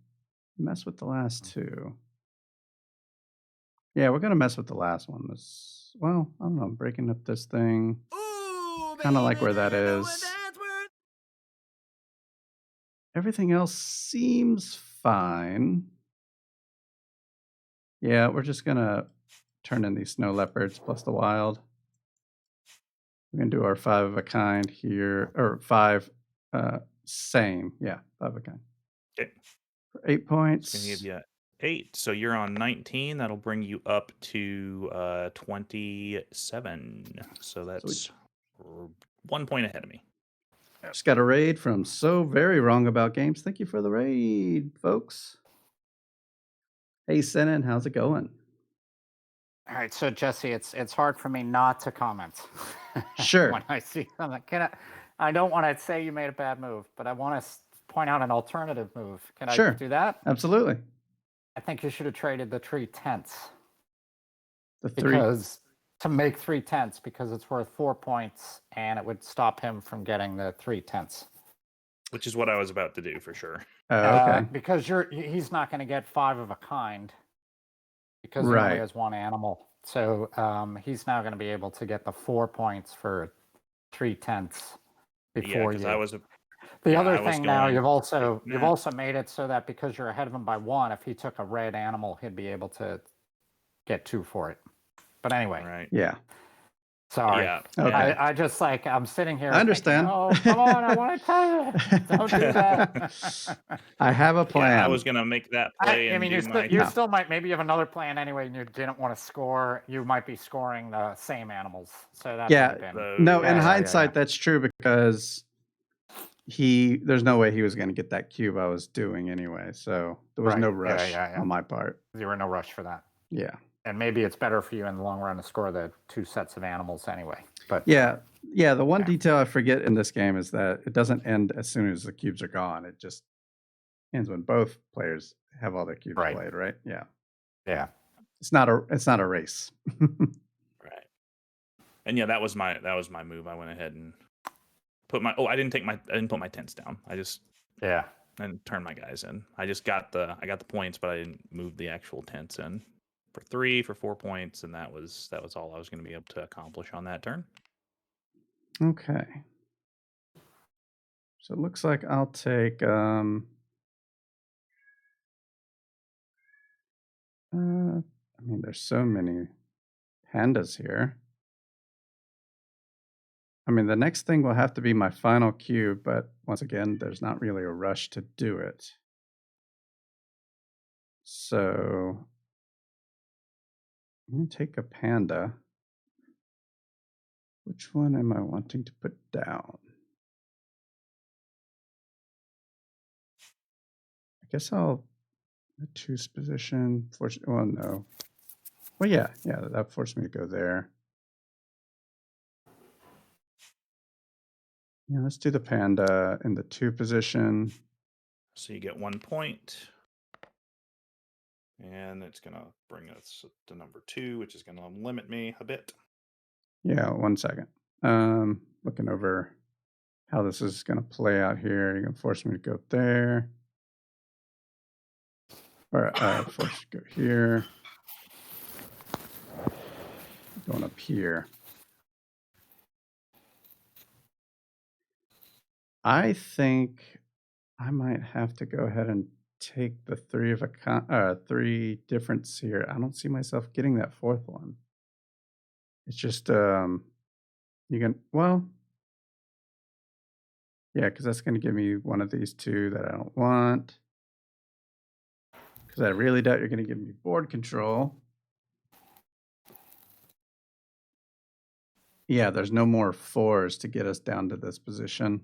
mess with the last 2? Yeah, we're going to mess with the last one. Well, I don't know, I'm breaking up this thing. Kind of like where that is. Everything else seems fine. Yeah, we're just going to turn in these snow leopards plus the wild. We're going to do our 5 of a kind here, or 5, same. Yeah, 5 of a kind. Okay. For 8 points. It's going to give you 8. So you're on 19. That'll bring you up to 27. So that's 1 point ahead of me. Just got a raid from So Very Wrong About Games. Thank you for the raid, folks. Hey, Senan, how's it going? All right, so Jesse, it's hard for me not to comment. Sure. When I see something, I don't want to say you made a bad move, but I want to point out an alternative move. Can I do that? Absolutely. I think you should have traded the 3 tents. The 3 because to make 3 tents because it's worth 4 points and it would stop him from getting the 3 tents. Which is what I was about to do for sure. Okay. Because he's not going to get 5 of a kind because he only has 1 animal. So he's now going to be able to get the 4 points for 3 tenths before you. The other thing now, you've also made it so that because you're ahead of him by 1, if he took a red animal, he'd be able to get 2 for it. But anyway. Right. Yeah. Sorry. Yeah. Okay. I just I'm sitting here. I understand. Thinking, oh, come on. I want to tell you. Don't do that. I have a plan. Yeah, I was going to make that play. You still might, maybe you have another plan anyway, and you didn't want to score. You might be scoring the same animals. So that in hindsight, that's true because there's no way he was going to get that cube I was doing anyway. So there was no rush on my part. You were no rush for that. Yeah. And maybe it's better for you in the long run to score the 2 sets of animals anyway. But yeah, the one detail I forget in this game is that it doesn't end as soon as the cubes are gone. It just ends when both players have all their cubes played, right? Yeah. Yeah. It's not a race. Right. And yeah, that was my move. I went ahead and put I didn't put my tents down. I just and turned my guys in. I just got the points, but I didn't move the actual tents in. For 3 for 4 points, and that was all I was going to be able to accomplish on that turn. Okay. So it looks like I'll take I mean, there's so many pandas here. I mean, the next thing will have to be my final cube, but once again, there's not really a rush to do it. So I'm going to take a panda. Which one am I wanting to put down? I guess I'll choose position. Well, no. Well, yeah, that forced me to go there. Yeah, let's do the panda in the 2 position. So you get 1 point. And it's going to bring us to number 2, which is going to limit me a bit. Yeah, 1 second. Looking over how this is going to play out here. You're going to force me to go there. Or force you to go here. Going up here. I think I might have to go ahead and take the 3 difference here. I don't see myself getting that 4th one. It's just you can yeah, because that's going to give me one of these 2 that I don't want. Because I really doubt you're going to give me board control. Yeah, there's no more 4s to get us down to this position.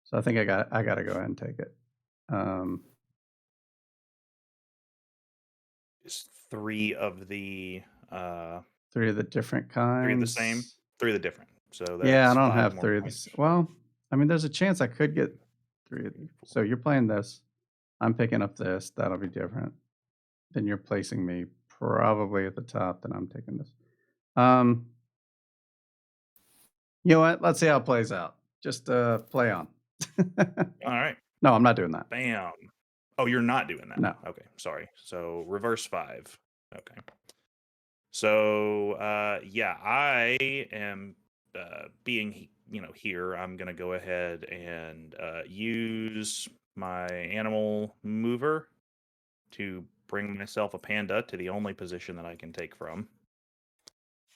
So I think I got to go ahead and take it. Is 3 of the 3 of the different kinds. 3 of the same, 3 of the different. So that's yeah, I don't 5 have more 3 of points. this. Well, I mean, there's a chance I could get 3 of these. So you're playing this. I'm picking up this. That'll be different. Then you're placing me probably at the top. Then I'm taking this. You know what? Let's see how it plays out. Just play on. All right. No, I'm not doing that. Bam. Oh, you're not doing that? No. Okay, sorry. So reverse 5. Okay. So yeah, I am being here. I'm gonna go ahead and use my animal mover to bring myself a panda to the only position that I can take from.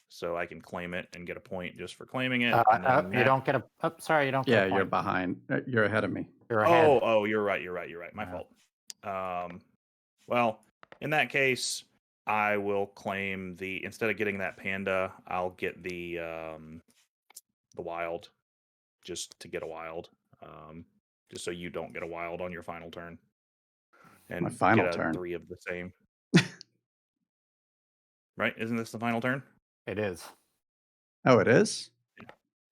So I can claim it and get a point just for claiming it. You don't get a. Oh, sorry, you don't get a point. Yeah, you're behind. You're ahead of me. You're ahead. Oh, you're right. My fault. Well, in that case, I will claim instead of getting that panda, I'll get the wild, just to get a wild, just so you don't get a wild on your final turn. And my final get turn. 3 of the same. Right? Isn't this the final turn? It is. Oh, it is?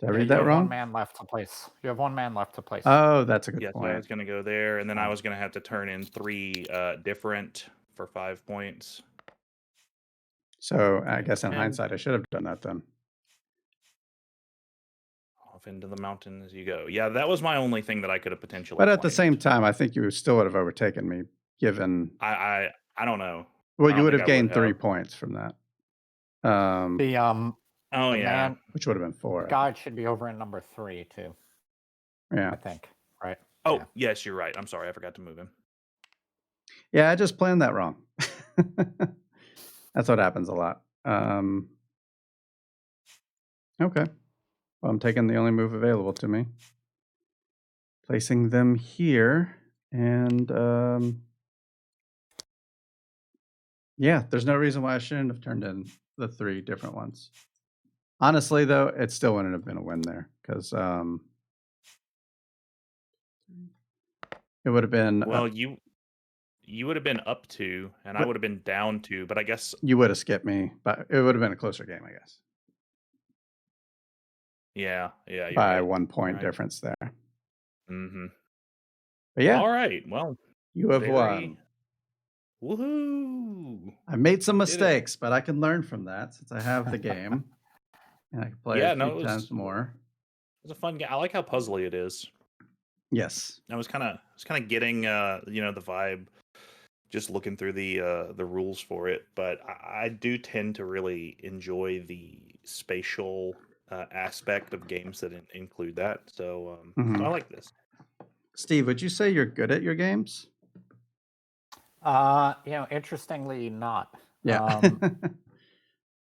Did I read that you have wrong? 1 man left to place. You have 1 man left to place. Oh, that's a good So I point. was going to go there, and then I was going to have to turn in 3 different for 5 points. So I guess in hindsight, I should have done that then. Off into the mountain as you go. Yeah, that was my only thing that I could have potentially. But at the same time, I think you still would have overtaken me, given. I don't know. Well, you would have gained 3 points from that. Oh yeah, which would have been 4. Guide should be over in number 3 too. Yeah, I think. Right. Oh yeah. Yes, you're right. I'm sorry, I forgot to move him. Yeah, I just planned that wrong. That's what happens a lot. Okay. Well, I'm taking the only move available to me. Placing them here. And yeah, there's no reason why I shouldn't have turned in the 3 different ones. Honestly, though, it still wouldn't have been a win there because it would have been. Well, you would have been up 2, and I would have been down 2. But I guess you would have skipped me, but it would have been a closer game, I guess. Yeah. By right. 1 point difference there. Mm-hmm. But yeah. All right. Well, you have won. Woohoo! I made some mistakes, but I can learn from that since I have the game. And I can play it a few times more. It was a fun game. I like how puzzly it is. Yes. I was kind of getting the vibe just looking through the rules for it, but I do tend to really enjoy the spatial aspect of games that include that. So, so I like this. Steve, would you say you're good at your games? Interestingly not. Yeah.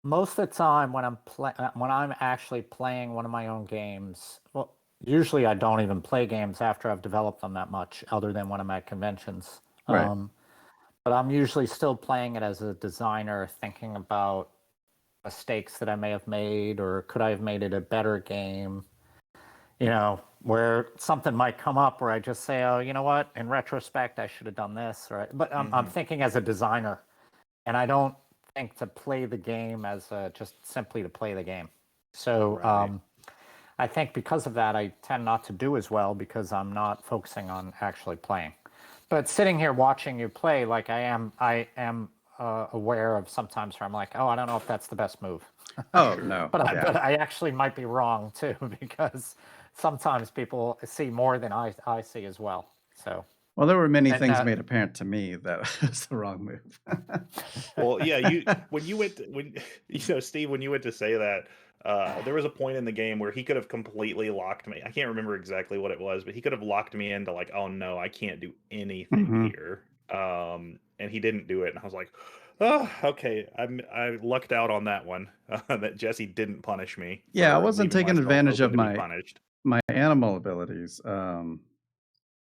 Most of the time when I'm actually playing one of my own games, well, usually I don't even play games after I've developed them that much, other than when I'm at conventions. Right. But I'm usually still playing it as a designer, thinking about mistakes that I may have made, or could I have made it a better game? Where something might come up where I just say, oh, you know what? In retrospect, I should have done this. Right? But I'm thinking as a designer, and I don't think to play the game as just simply to play the game. So I think because of that, I tend not to do as well because I'm not focusing on actually playing. But sitting here watching you play, like I am aware of sometimes where I'm like, oh, I don't know if that's the best move. Oh, no. But I actually might be wrong too, because sometimes people see more than I see as well. So. Well, there were many things made apparent to me that was the wrong move. Well, yeah, Steve, when you went to say that, there was a point in the game where he could have completely locked me. I can't remember exactly what it was, but he could have locked me into like, oh no, I can't do anything here. And he didn't do it, and I was like, oh, okay, I lucked out on that one. That Jesse didn't punish me. Yeah, I wasn't taking advantage of my animal abilities.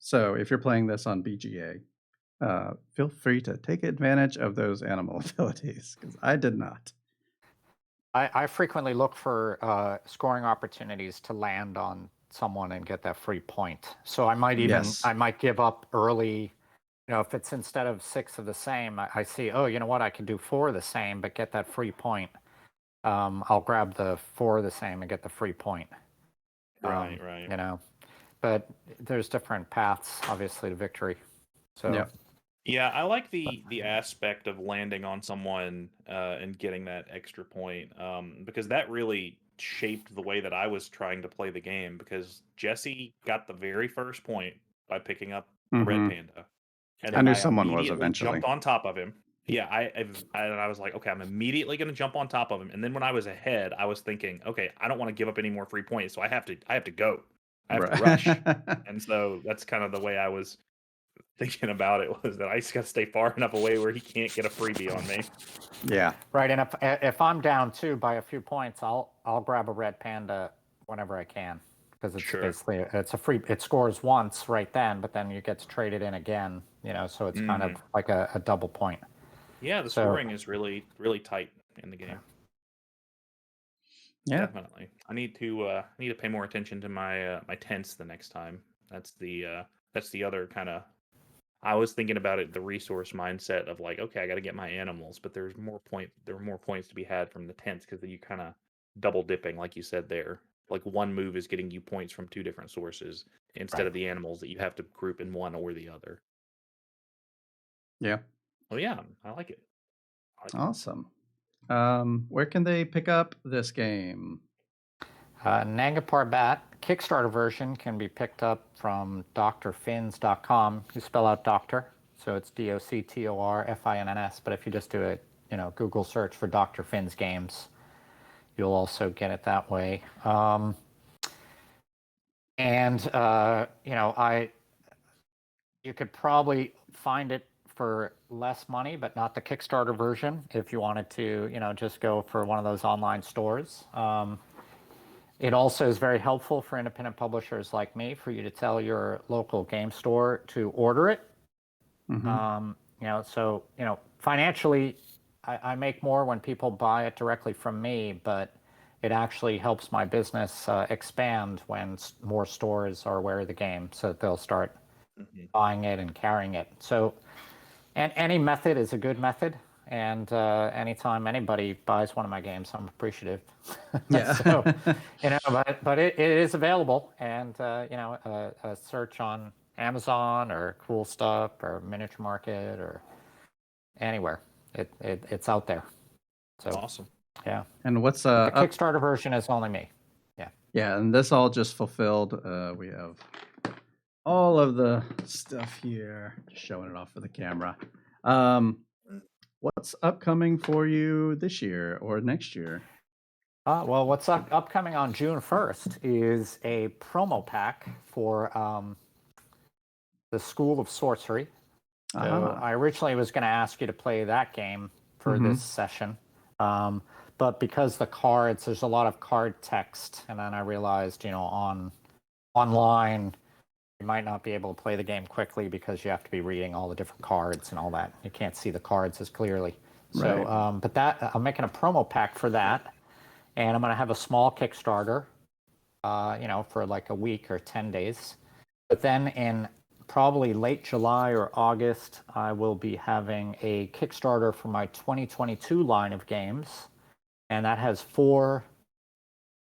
So if you're playing this on BGA, feel free to take advantage of those animal abilities, because I did not. I frequently look for scoring opportunities to land on someone and get that free point. So I might I might give up early. You know, if it's instead of 6 of the same, I see, oh, you know what, I can do 4 of the same, but get that free point. I'll grab the 4 of the same and get the free point. Right. You know, but there's different paths, obviously, to victory. So. Yeah, I like the aspect of landing on someone and getting that extra point, because that really shaped the way that I was trying to play the game, because Jesse got the very first point by picking up a red panda. And I knew someone was eventually. Jumped on top of him. Yeah, I was like, okay, I'm immediately going to jump on top of him. And then when I was ahead, I was thinking, okay, I don't want to give up any more free points, so I have to go. I have to rush. And so that's kind of the way I was thinking about it, was that I just got to stay far enough away where he can't get a freebie on me. Yeah. Right, and if I'm down too by a few points, I'll grab a red panda whenever I can, because it's basically it's a free. It scores once right then, but then you get to trade it in again. You know, so it's kind of like a double point. Yeah, the scoring is really tight in the game. Yeah, definitely. I need to pay more attention to my my tents the next time. That's the other kind of. I was thinking about it, the resource mindset of like, okay, I got to get my animals, but there are more points to be had from the tents, because you kind of double dipping, like you said there. Like one move is getting you points from 2 different sources instead of the animals that you have to group in one or the other. Yeah. Well, yeah, I like it. Awesome. Where can they pick up this game? Nanga Parbat Kickstarter version can be picked up from drfinns.com. You spell out doctor, so it's DOCTORFINNS. But if you just do a Google search for Dr. Finn's games, you'll also get it that way. You could probably find it for less money, but not the Kickstarter version, if you wanted to, just go for one of those online stores. It also is very helpful for independent publishers like me for you to tell your local game store to order it. So financially, I make more when people buy it directly from me, but it actually helps my business expand when more stores are aware of the game, so that they'll start buying it and carrying it. So, and any method is a good method. And anytime anybody buys one of my games, I'm appreciative. Yeah. So, but it is available, and a search on Amazon or Cool Stuff or Miniature Market or anywhere, it's out there. So awesome. Yeah. And what's the Kickstarter version is only me. Yeah. Yeah, and this all just fulfilled. We have all of the stuff here, just showing it off for the camera. What's upcoming for you this year or next year? Well, what's upcoming on June 1st is a promo pack for the School of Sorcery. So I originally was going to ask you to play that game for this session. But because the cards, there's a lot of card text, and then I realized, online, you might not be able to play the game quickly because you have to be reading all the different cards and all that. You can't see the cards as clearly. Right. So, but that I'm making a promo pack for that, and I'm going to have a small Kickstarter, for like a week or 10 days. But then in probably late July or August, I will be having a Kickstarter for my 2022 line of games, and that has 4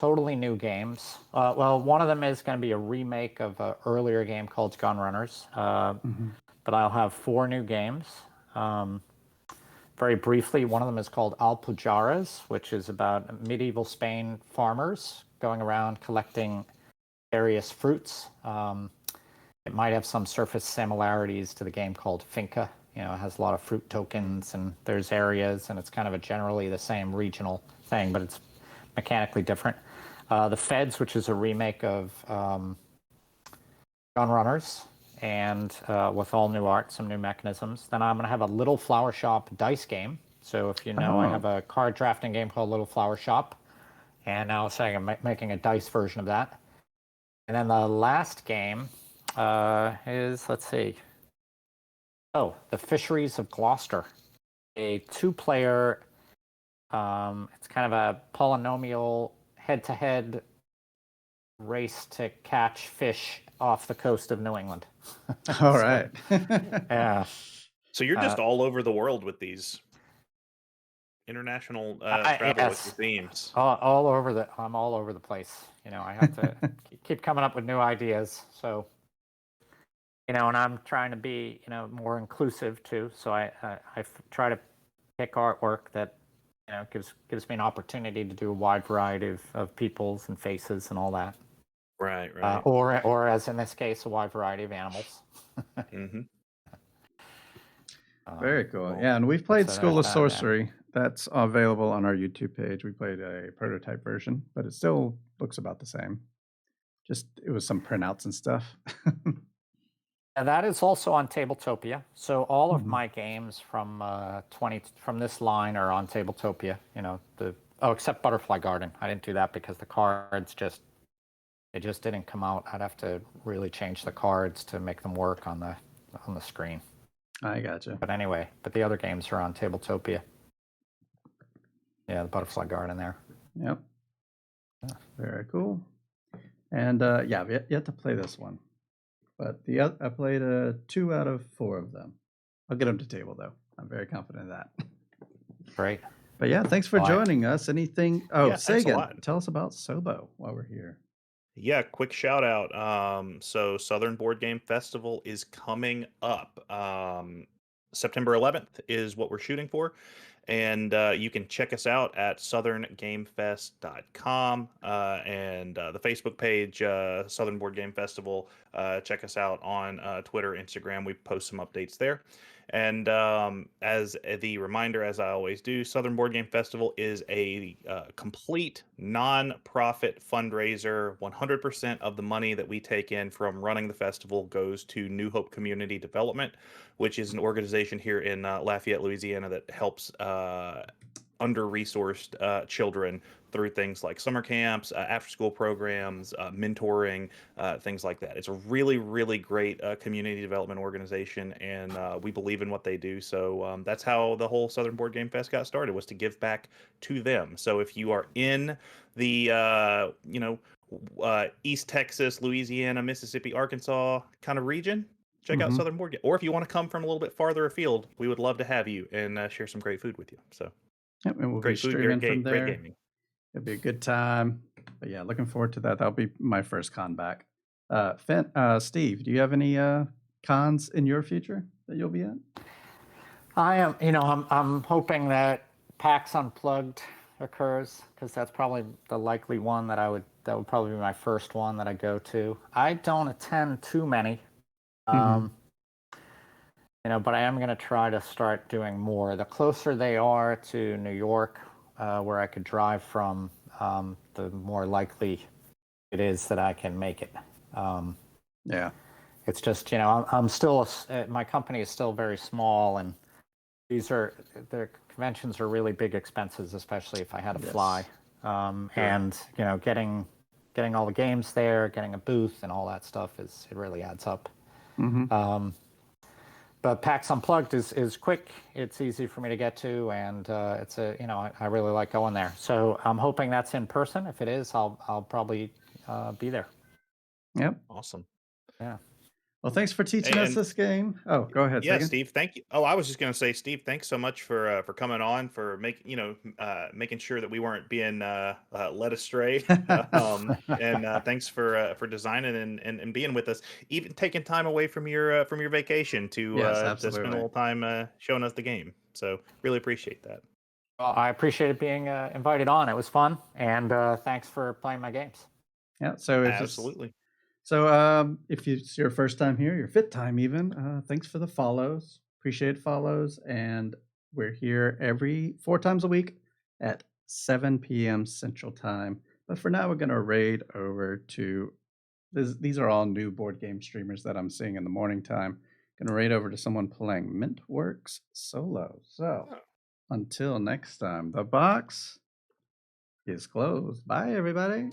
totally new games. Well, one of them is going to be a remake of an earlier game called Gunrunners. But I'll have 4 new games. Very briefly, one of them is called Alpujarras, which is about medieval Spain farmers going around collecting various fruits. It might have some surface similarities to the game called Finca. It has a lot of fruit tokens, and there's areas, and it's kind of a generally the same regional thing, but it's mechanically different. The Feds, which is a remake of Gunrunners, and with all new art, some new mechanisms. Then I'm going to have a Little Flower Shop dice game. So if you know, I have a card drafting game called Little Flower Shop, and now I'm making a dice version of that. And then the last game is, let's see. Oh, The Fisheries of Gloucester, a 2-player. It's kind of a polynomial head-to-head race to catch fish off the coast of New England. All right. Yeah. So you're just all over the world with these international travel with your themes. I'm all over the place. I have to keep coming up with new ideas. So, and I'm trying to be, more inclusive too. So I try to pick artwork that, gives me an opportunity to do a wide variety of peoples and faces and all that. Right. Or as in this case, a wide variety of animals. Very cool. Yeah, and we've played School of Sorcery. That's available on our YouTube page. We played a prototype version, but it still looks about the same. Just it was some printouts and stuff. And that is also on Tabletopia. So all of my games from from this line are on Tabletopia. Except Butterfly Garden. I didn't do that because the cards just didn't come out. I'd have to really change the cards to make them work on the screen. I gotcha. But anyway, the other games are on Tabletopia. Yeah, the Butterfly Garden there. Yep. Yeah. Very cool. And I've yet to play this one. But I played 2 out of 4 of them. I'll get them to table, though. I'm very confident of that. Great. But yeah, thanks for joining us. Anything? Oh, Sagan, tell us about SOBO while we're here. Yeah, quick shout out. So Southern Board Game Festival is coming up. September 11th is what we're shooting for. And you can check us out at southerngamefest.com and the Facebook page, Southern Board Game Festival. Check us out on Twitter, Instagram. We post some updates there. And as the reminder, as I always do, Southern Board Game Festival is a complete non-profit fundraiser. 100% of the money that we take in from running the festival goes to New Hope Community Development, which is an organization here in Lafayette, Louisiana, that helps under-resourced children through things like summer camps, after-school programs, mentoring, things like that. It's a really, really great community development organization, and we believe in what they do. So that's how the whole Southern Board Game Fest got started, was to give back to them. So if you are in the, East Texas, Louisiana, Mississippi, Arkansas kind of region, check out Southern Board Game. Or if you want to come from a little bit farther afield, we would love to have you and share some grerit food with you. So. Yep, and we'll great be streaming from there. Great gaming. It'll be a good time. But yeah, looking forward to that. That'll be my first con back. Steve, do you have any cons in your future that you'll be at? I am. I'm hoping that PAX Unplugged occurs, because that's probably the likely one that would probably be my first one that I go to. I don't attend too many. But I am going to try to start doing more. The closer they are to New York, where I could drive from, the more likely it is that I can make it. Yeah. It's just, I'm still, my company is still very small, and the conventions are really big expenses, especially if I had to fly. And, getting all the games there, getting a booth and all that stuff it really adds up. But PAX Unplugged is quick. It's easy for me to get to, and it's I really like going there. So I'm hoping that's in person. If it is, I'll probably be there. Yep. Awesome. Yeah. Well, thanks for teaching us And this game. Oh, go ahead, yeah, Sagan. Steve, thank you. Oh, I was just gonna say, Steve, thanks so much for coming on, for making sure that we weren't being led astray. And thanks for designing and being with us, even taking time away from your vacation Yes, to spend a absolutely. little time showing us the game. So really appreciate that. Well, I appreciated being invited on. It was fun, and thanks for playing my games. Yeah. So Absolutely. if it's your first time here, your fifth time even, thanks for the follows. Appreciate follows, and we're here every 4 times a week at 7 p.m. Central Time. But for now, we're going to raid over to these are all new board game streamers that I'm seeing in the morning time. Going to raid over to someone playing Mintworks solo. So until next time, the box is closed. Bye, everybody.